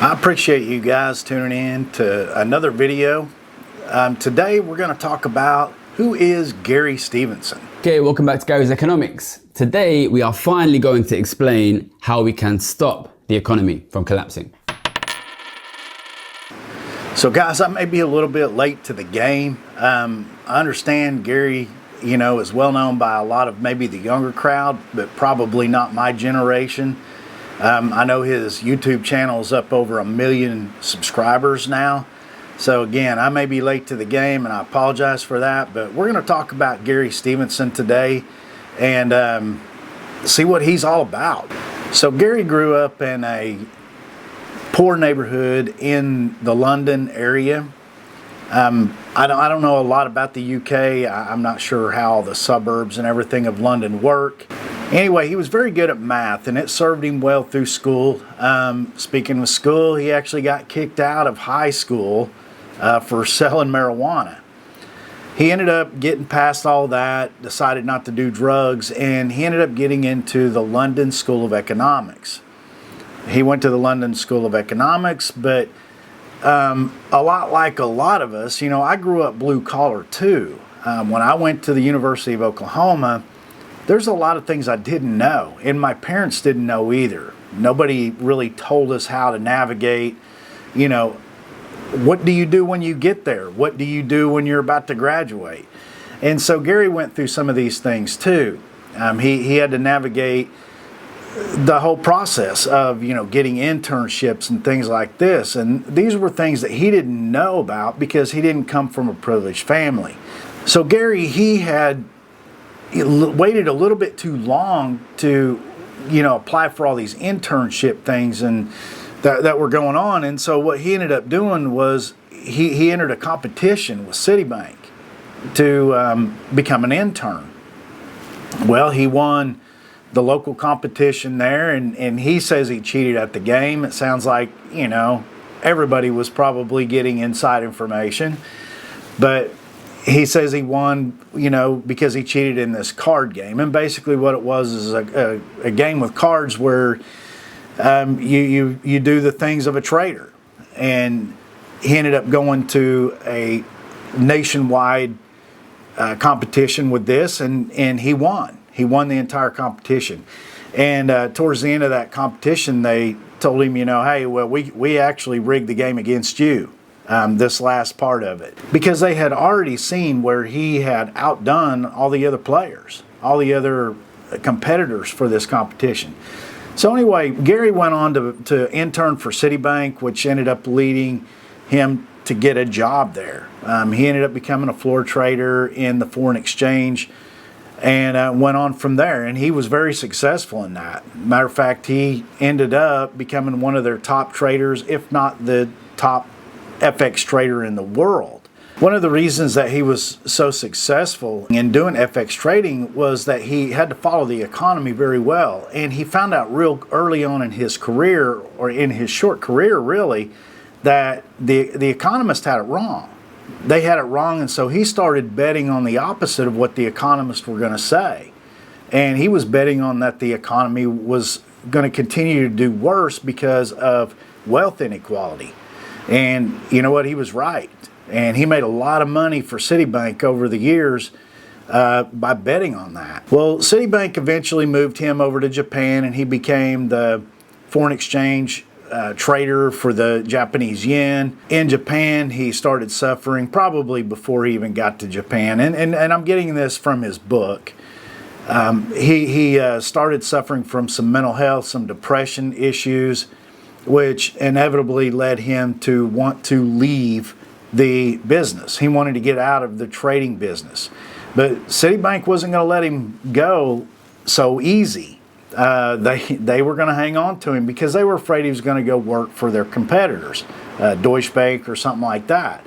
I appreciate you guys tuning in to another video. Today we're going to talk about who is Gary Stevenson. Okay, welcome back to Gary's Economics. Today we are finally going to explain how we can stop the economy from collapsing. So guys, I may be a little bit late to the game. I understand Gary, is well known by a lot of maybe the younger crowd, but probably not my generation. I know his YouTube channel is up over 1 million subscribers now. So again, I may be late to the game and I apologize for that, but we're going to talk about Gary Stevenson today and see what he's all about. So Gary grew up in a poor neighborhood in the London area. I don't know a lot about the UK. I'm not sure how the suburbs and everything of London work. Anyway, he was very good at math, and it served him well through school. Speaking of school, he actually got kicked out of high school for selling marijuana. He ended up getting past all that, decided not to do drugs, and he ended up getting into the London School of Economics. He went to the London School of Economics, but a lot like a lot of us, I grew up blue collar too. When I went to the University of Oklahoma, there's a lot of things I didn't know, and my parents didn't know either. Nobody really told us how to navigate, what do you do when you get there? What do you do when you're about to graduate? And so Gary went through some of these things too. He had to navigate the whole process of, getting internships and things like this. And these were things that he didn't know about because he didn't come from a privileged family. So Gary, he waited a little bit too long to, apply for all these internship things and that were going on. And so what he ended up doing was he entered a competition with Citibank to become an intern. Well, he won the local competition there, and he says he cheated at the game. It sounds like, everybody was probably getting inside information, but he says he won, because he cheated in this card game. And basically what it was is a game with cards where you do the things of a trader. And he ended up going to a nationwide competition with this, and he won. He won the entire competition. And towards the end of that competition, they told him, hey, well, we actually rigged the game against you. This last part of it, because they had already seen where he had outdone all the other players, all the other competitors for this competition. So anyway, Gary went on to intern for Citibank, which ended up leading him to get a job there. He ended up becoming a floor trader in the foreign exchange and went on from there. And he was very successful in that. Matter of fact, he ended up becoming one of their top traders, if not the top FX trader in the world. One of the reasons that he was so successful in doing FX trading was that he had to follow the economy very well. And he found out real early on in his career, or in his short career really, that the economists had it wrong. They had it wrong, and so he started betting on the opposite of what the economists were going to say. And he was betting on that the economy was going to continue to do worse because of wealth inequality. And you know what? He was right. And he made a lot of money for Citibank over the years by betting on that. Well, Citibank eventually moved him over to Japan, and he became the foreign exchange trader for the Japanese yen. In Japan, he started suffering probably before he even got to Japan. And I'm getting this from his book. He started suffering from some mental health, some depression issues, which inevitably led him to want to leave the business. He wanted to get out of the trading business. But Citibank wasn't going to let him go so easy. They were going to hang on to him because they were afraid he was going to go work for their competitors, Deutsche Bank or something like that.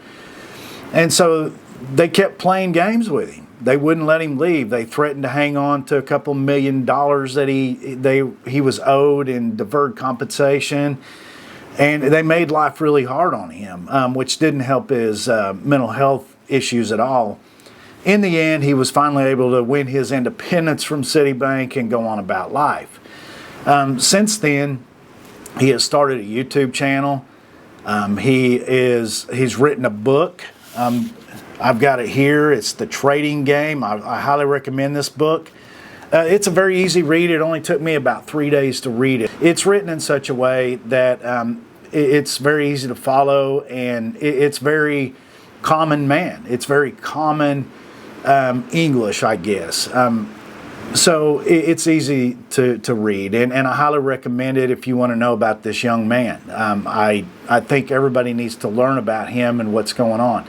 And so they kept playing games with him. They wouldn't let him leave. They threatened to hang on to a couple $1 million that he was owed in deferred compensation. And they made life really hard on him, which didn't help his mental health issues at all. In the end, he was finally able to win his independence from Citibank and go on about life. Since then, He has started a YouTube channel. He's written a book. I've got it here. It's The Trading Game. I highly recommend this book. It's a very easy read. It only took me about 3 days to read it. It's written in such a way that it's very easy to follow, and it's very common man. It's very common English, I guess. So it's easy to read, and I highly recommend it if you want to know about this young man. I think everybody needs to learn about him and what's going on.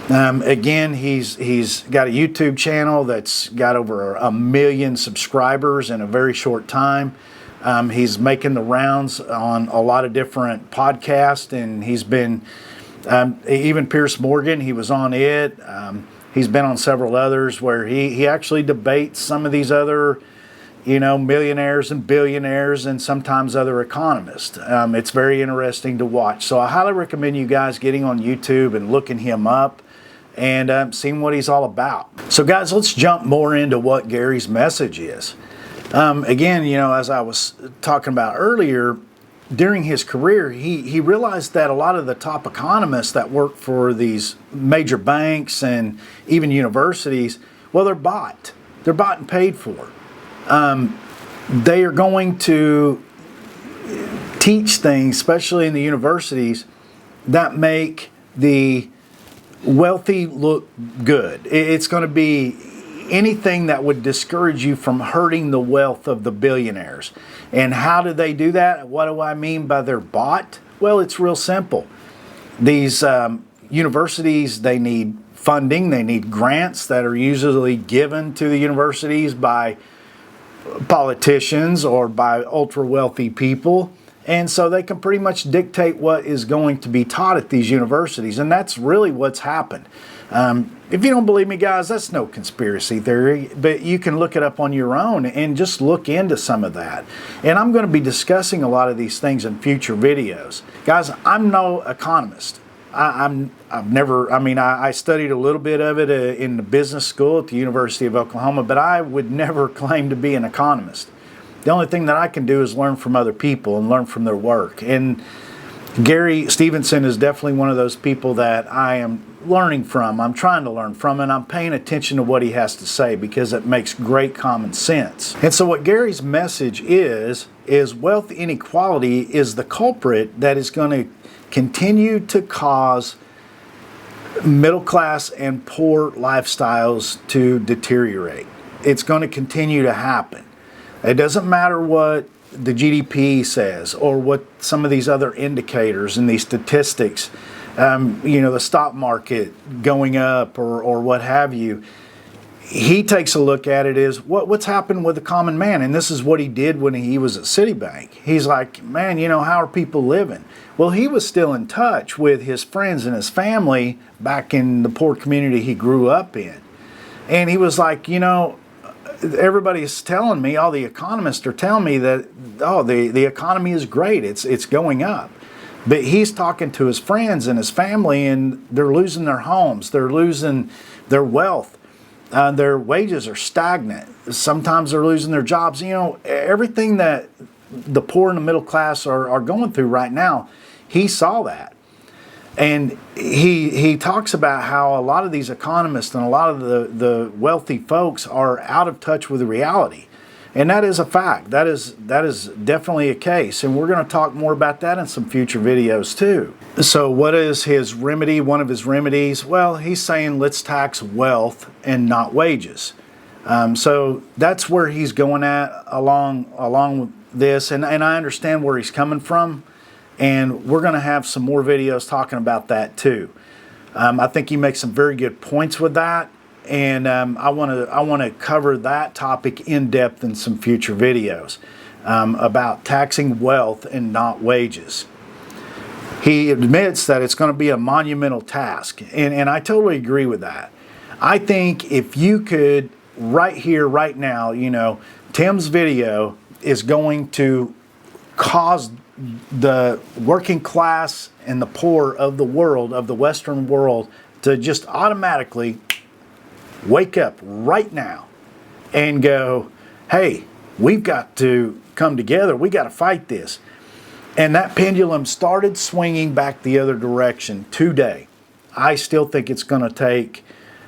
Again, he's got a YouTube channel that's got over 1 million subscribers in a very short time. He's making the rounds on a lot of different podcasts, and he's been, even Pierce Morgan, he was on it. He's been on several others where he actually debates some of these other, millionaires and billionaires and sometimes other economists. It's very interesting to watch. So I highly recommend you guys getting on YouTube and looking him up and seeing what he's all about. So guys, let's jump more into what Gary's message is. Again, as I was talking about earlier, during his career, he realized that a lot of the top economists that work for these major banks and even universities, well, they're bought. They're bought and paid for. They are going to teach things, especially in the universities, that make the wealthy look good. It's going to be anything that would discourage you from hurting the wealth of the billionaires. And how do they do that? What do I mean by they're bought? Well, it's real simple. These universities, they need funding. They need grants that are usually given to the universities by politicians or by ultra wealthy people. And so they can pretty much dictate what is going to be taught at these universities. And that's really what's happened. If you don't believe me, guys, that's no conspiracy theory, but you can look it up on your own and just look into some of that. And I'm going to be discussing a lot of these things in future videos. Guys, I'm no economist. I studied a little bit of it in the business school at the University of Oklahoma, but I would never claim to be an economist. The only thing that I can do is learn from other people and learn from their work. And Gary Stevenson is definitely one of those people that I am learning from. I'm trying to learn from, and I'm paying attention to what he has to say because it makes great common sense. And so what Gary's message is wealth inequality is the culprit that is going to continue to cause middle class and poor lifestyles to deteriorate. It's going to continue to happen. It doesn't matter what the GDP says or what some of these other indicators and these statistics, the stock market going up or what have you. He takes a look at it as what's happened with the common man. And this is what he did when he was at Citibank. He's like, man, how are people living? Well, he was still in touch with his friends and his family back in the poor community he grew up in. And he was like, everybody's telling me, all the economists are telling me that, the economy is great. It's going up. But he's talking to his friends and his family, and they're losing their homes. They're losing their wealth. Their wages are stagnant. Sometimes they're losing their jobs. Everything that the poor and the middle class are going through right now, he saw that. And he talks about how a lot of these economists and a lot of the wealthy folks are out of touch with reality. And that is a fact. That is definitely a case. And we're going to talk more about that in some future videos too. So what is his remedy? One of his remedies? Well, he's saying let's tax wealth and not wages. So that's where he's going at along with this. And I understand where he's coming from. And we're going to have some more videos talking about that too. I think he makes some very good points with that. And I want to cover that topic in depth in some future videos about taxing wealth and not wages. He admits that it's going to be a monumental task, and I totally agree with that. I think if you could, right here, right now, Tim's video is going to cause the working class and the poor of the world, of the Western world, to just automatically wake up right now and go, hey, we've got to come together. We got to fight this. And that pendulum started swinging back the other direction today. I still think it's going to take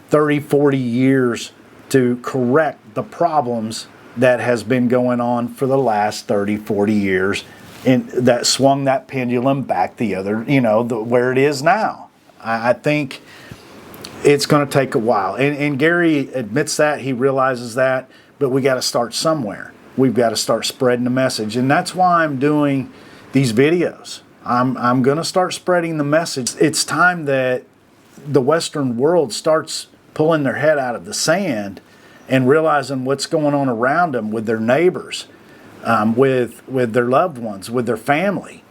30, 40 years to correct the problems that has been going on for the last 30, 40 years, and that swung that pendulum back the other, where it is now. I think it's going to take a while. And Gary admits that, he realizes that, but we got to start somewhere. We've got to start spreading the message. And that's why I'm doing these videos. I'm going to start spreading the message. It's time that the Western world starts pulling their head out of the sand and realizing what's going on around them with their neighbors, with their loved ones, with their family,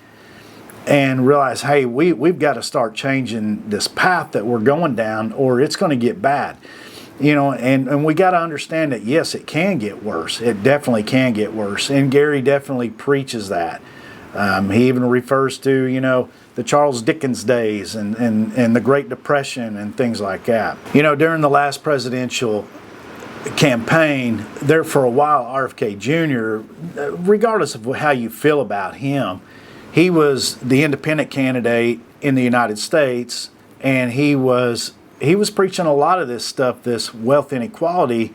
and realize, hey, we've got to start changing this path that we're going down, or it's going to get bad. And we got to understand that, yes, it can get worse. It definitely can get worse. And Gary definitely preaches that. He even refers to, the Charles Dickens days and the Great Depression and things like that. During the last presidential campaign, there for a while, RFK Jr., regardless of how you feel about him, he was the independent candidate in the United States, and he was preaching a lot of this stuff, this wealth inequality,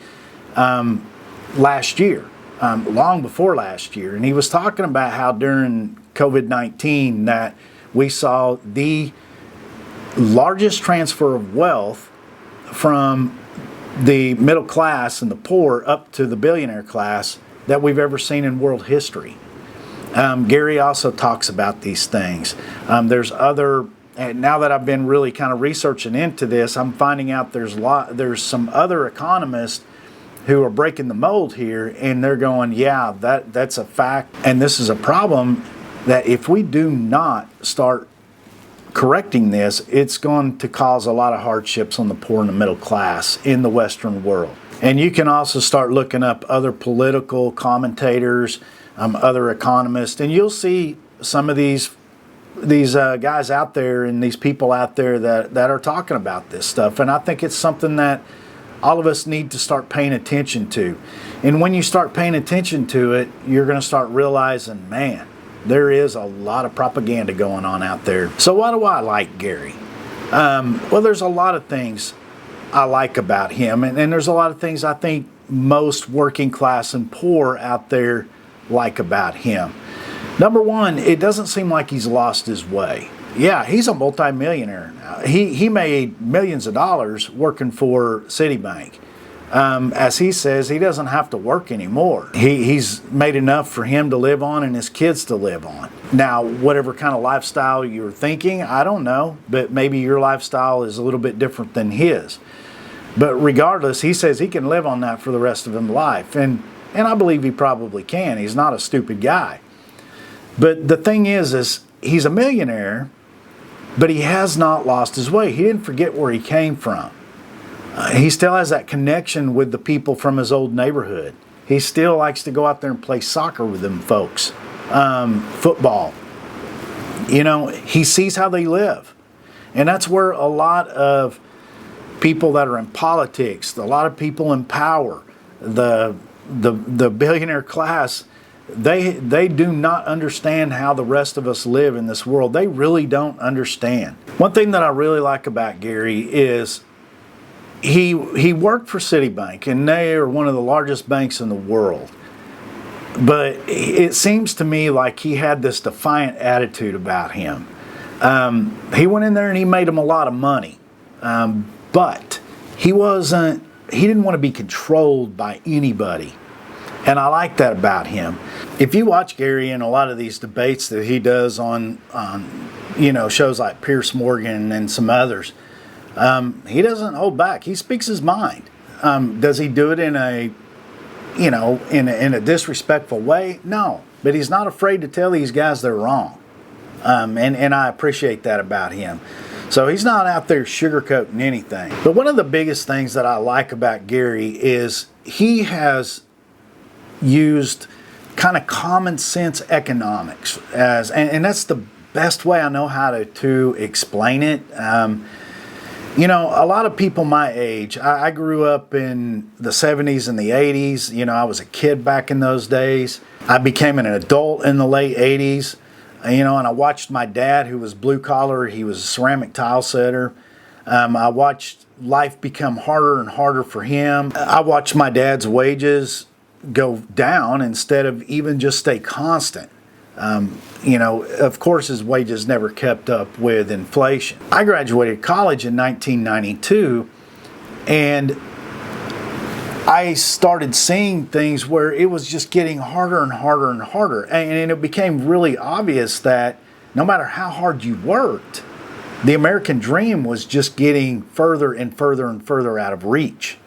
last year, long before last year. And he was talking about how during COVID-19 that we saw the largest transfer of wealth from the middle class and the poor up to the billionaire class that we've ever seen in world history. Gary also talks about these things. There's other, and now that I've been really kind of researching into this, I'm finding out there's some other economists who are breaking the mold here, and they're going, yeah, that's a fact, and this is a problem that if we do not start correcting this, it's going to cause a lot of hardships on the poor and the middle class in the Western world. And you can also start looking up other political commentators, other economists, and you'll see some of these guys out there and these people out there that are talking about this stuff. And I think it's something that all of us need to start paying attention to. And when you start paying attention to it, you're going to start realizing, man, there is a lot of propaganda going on out there. So why do I like Gary? Well, there's a lot of things I like about him, and there's a lot of things I think most working class and poor out there like about him. Number one, it doesn't seem like he's lost his way. Yeah, he's a multimillionaire now. He made millions of dollars working for Citibank. As he says, he doesn't have to work anymore. He's made enough for him to live on and his kids to live on. Now, whatever kind of lifestyle you're thinking, I don't know, but maybe your lifestyle is a little bit different than his. But regardless, he says he can live on that for the rest of his life. And I believe he probably can. He's not a stupid guy. But the thing is he's a millionaire, but he has not lost his way. He didn't forget where he came from. He still has that connection with the people from his old neighborhood. He still likes to go out there and play soccer with them folks, football. He sees how they live. And that's where a lot of people that are in politics, a lot of people in power, the billionaire class, they do not understand how the rest of us live in this world. They really don't understand. One thing that I really like about Gary is he worked for Citibank, and they are one of the largest banks in the world. But it seems to me like he had this defiant attitude about him. He went in there and he made them a lot of money. But he didn't want to be controlled by anybody. And I like that about him. If you watch Gary in a lot of these debates that he does on shows like Piers Morgan and some others, he doesn't hold back. He speaks his mind. Does he do it in a disrespectful way? No. But he's not afraid to tell these guys they're wrong. And I appreciate that about him. So he's not out there sugarcoating anything. But one of the biggest things that I like about Gary is he has used kind of common sense economics and that's the best way I know how to explain it. A lot of people my age, I grew up in the 70s and the 80s. I was a kid back in those days. I became an adult in the late 80s. and I watched my dad, who was blue collar, he was a ceramic tile setter. I watched life become harder and harder for him. I watched my dad's wages go down instead of even just stay constant. Of course, his wages never kept up with inflation. I graduated college in 1992, and I started seeing things where it was just getting harder and harder and harder. And it became really obvious that no matter how hard you worked, the American dream was just getting further and further and further out of reach.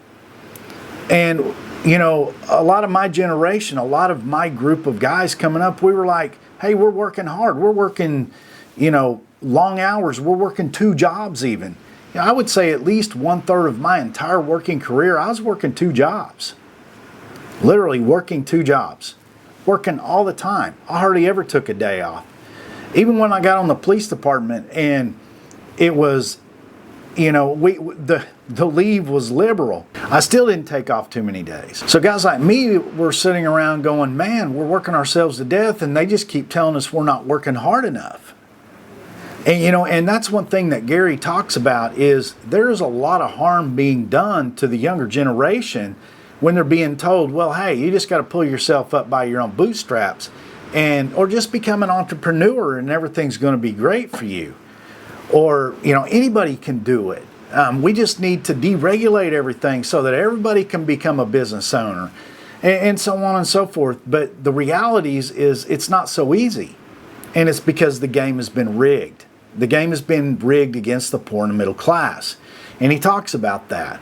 And a lot of my generation, a lot of my group of guys coming up, we were like, hey, we're working hard. We're working, long hours. We're working 2 jobs even. I would say at least 1/3 of my entire working career, I was working 2 jobs. Literally working 2 jobs. Working all the time. I hardly ever took a day off. Even when I got on the police department and it was, the leave was liberal, I still didn't take off too many days. So guys like me were sitting around going, man, we're working ourselves to death, and they just keep telling us we're not working hard enough. And and that's one thing that Gary talks about, is there's a lot of harm being done to the younger generation when they're being told, well, hey, you just got to pull yourself up by your own bootstraps, or just become an entrepreneur and everything's going to be great for you. Or, anybody can do it. We just need to deregulate everything so that everybody can become a business owner, and so on and so forth. But the reality is it's not so easy. And it's because the game has been rigged. The game has been rigged against the poor and the middle class. And he talks about that.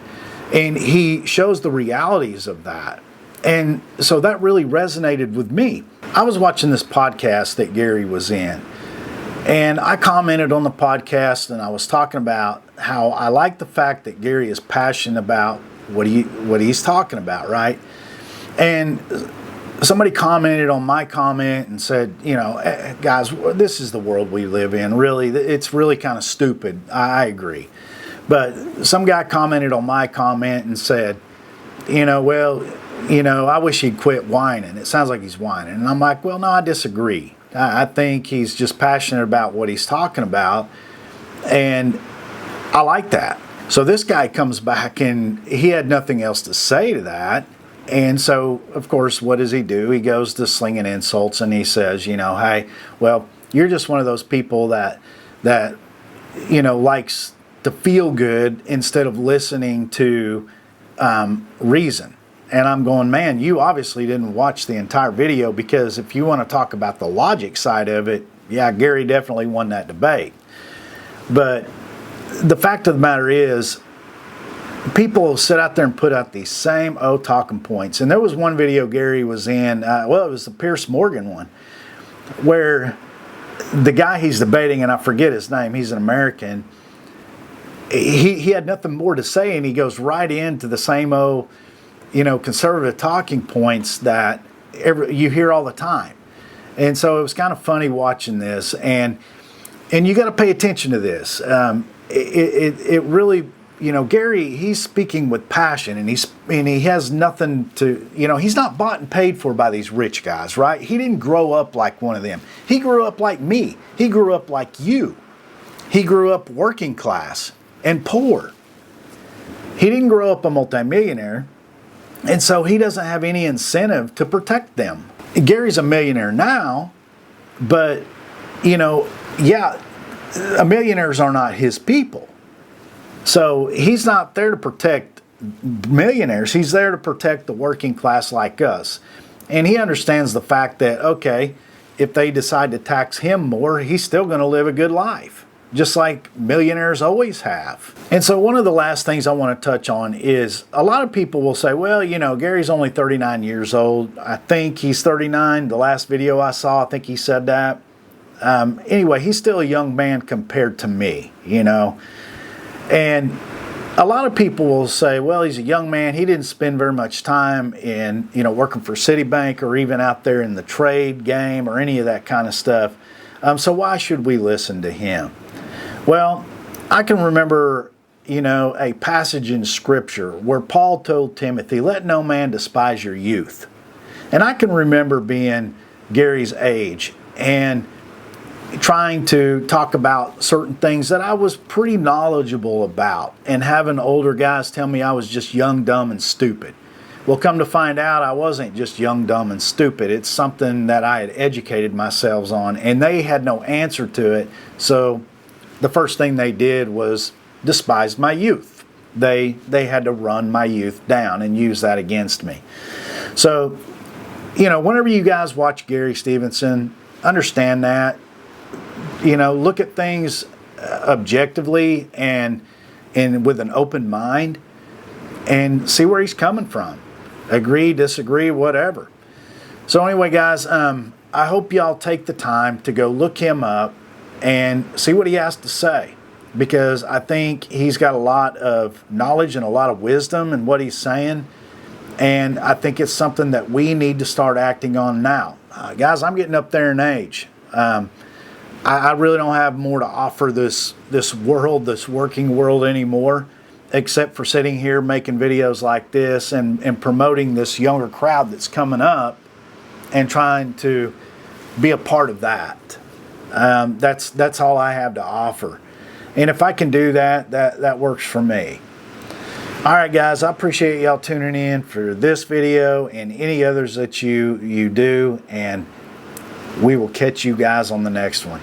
And he shows the realities of that. And so that really resonated with me. I was watching this podcast that Gary was in, and I commented on the podcast, and I was talking about how I like the fact that Gary is passionate about what he's talking about, right? And somebody commented on my comment and said, guys, this is the world we live in. Really, it's really kind of stupid. I agree. But some guy commented on my comment and said, I wish he'd quit whining. It sounds like he's whining. And I'm like, well, no, I disagree. I think he's just passionate about what he's talking about. And I like that. So this guy comes back and he had nothing else to say to that. And so, of course, what does he do? He goes to slinging insults, and he says, hey, well, you're just one of those people that likes to feel good instead of listening to reason. And I'm going, man, you obviously didn't watch the entire video, because if you want to talk about the logic side of it, yeah, Gary definitely won that debate. But the fact of the matter is, people sit out there and put out these same old talking points. And there was one video Gary was in, it was the Pierce Morgan one, where the guy he's debating, and I forget his name, he's an American, he had nothing more to say, and he goes right into the same old, conservative talking points that you hear all the time. And so it was kind of funny watching this, and you got to pay attention to this. It really, Gary, he's speaking with passion, and he has nothing to, he's not bought and paid for by these rich guys, right? He didn't grow up like one of them. He grew up like me. He grew up like you. He grew up working class and poor. He didn't grow up a multimillionaire, and so he doesn't have any incentive to protect them. Gary's a millionaire now, but, millionaires are not his people. So he's not there to protect millionaires. He's there to protect the working class like us. And he understands the fact that, okay, if they decide to tax him more, he's still going to live a good life, just like millionaires always have. And so one of the last things I want to touch on is, a lot of people will say, well, Gary's only 39 years old. I think he's 39. The last video I saw, I think he said that. Anyway, he's still a young man compared to me, And a lot of people will say, well, he's a young man. He didn't spend very much time in, working for Citibank, or even out there in the trade game, or any of that kind of stuff. So why should we listen to him? Well, I can remember, a passage in Scripture where Paul told Timothy, let no man despise your youth. And I can remember being Gary's age, and trying to talk about certain things that I was pretty knowledgeable about, and having older guys tell me I was just young, dumb, and stupid. Well, come to find out, I wasn't just young, dumb, and stupid. It's something that I had educated myself on, and they had no answer to it. So the first thing they did was despise my youth. They had to run my youth down and use that against me. So, whenever you guys watch Gary Stevenson, understand that. Look at things objectively and with an open mind, and see where he's coming from. Agree, disagree, whatever. So anyway, guys, I hope y'all take the time to go look him up and see what he has to say, because I think he's got a lot of knowledge and a lot of wisdom in what he's saying, and I think it's something that we need to start acting on now. Guys, I'm getting up there in age. I really don't have more to offer this world, this working world anymore, except for sitting here making videos like this and promoting this younger crowd that's coming up and trying to be a part of that. That's all I have to offer. And if I can do that, that works for me. All right, guys, I appreciate y'all tuning in for this video and any others that you do, and we will catch you guys on the next one.